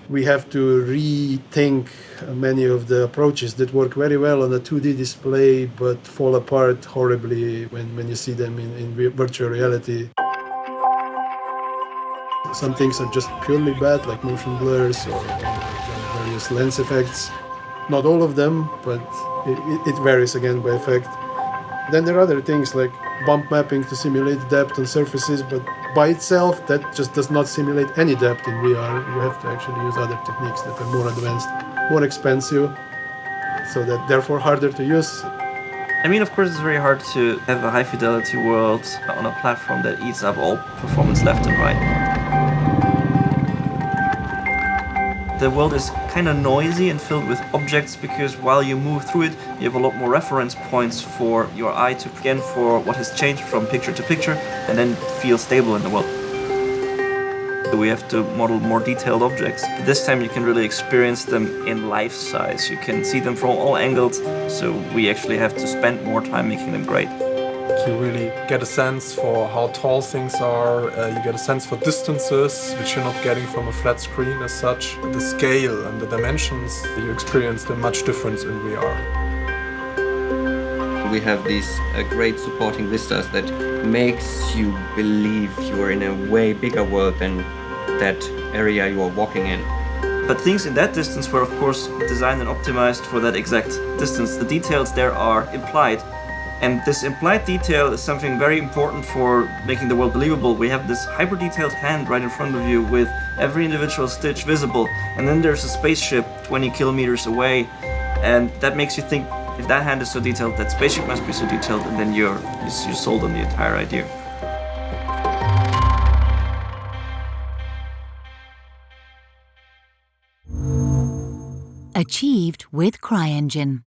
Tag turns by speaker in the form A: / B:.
A: We have to rethink many of the approaches that work very well on a 2D display but fall apart horribly when you see them in virtual reality. Some things are just purely bad, like motion blurs or various lens effects. Not all of them, but it varies again by effect. Then there are other things like bump mapping to simulate depth on surfaces, but by itself that just does not simulate any depth in VR. You have to actually use other techniques that are more advanced, more expensive, so that therefore harder to use.
B: I mean, of course, it's very hard to have a high-fidelity world on a platform that eats up all performance left and right. The world is kind of noisy and filled with objects because while you move through it, you have a lot more reference points for your eye to scan for what has changed from picture to picture and then feel stable in the world. We have to model more detailed objects. This time you can really experience them in life size. You can see them from all angles, so we actually have to spend more time making them great.
C: You really get a sense for how tall things are, you get a sense for distances, which you're not getting from a flat screen as such. The scale and the dimensions, you experience them much different in VR.
D: We have these great supporting vistas that makes you believe you are in a way bigger world than that area you are walking in.
B: But things in that distance were of course designed and optimized for that exact distance. The details there are implied. And this implied detail is something very important for making the world believable. We have this hyper-detailed hand right in front of you with every individual stitch visible. And then there's a spaceship 20 kilometers away. And that makes you think, if that hand is so detailed, that spaceship must be so detailed. And then you're sold on the entire idea.
E: Achieved with CryEngine.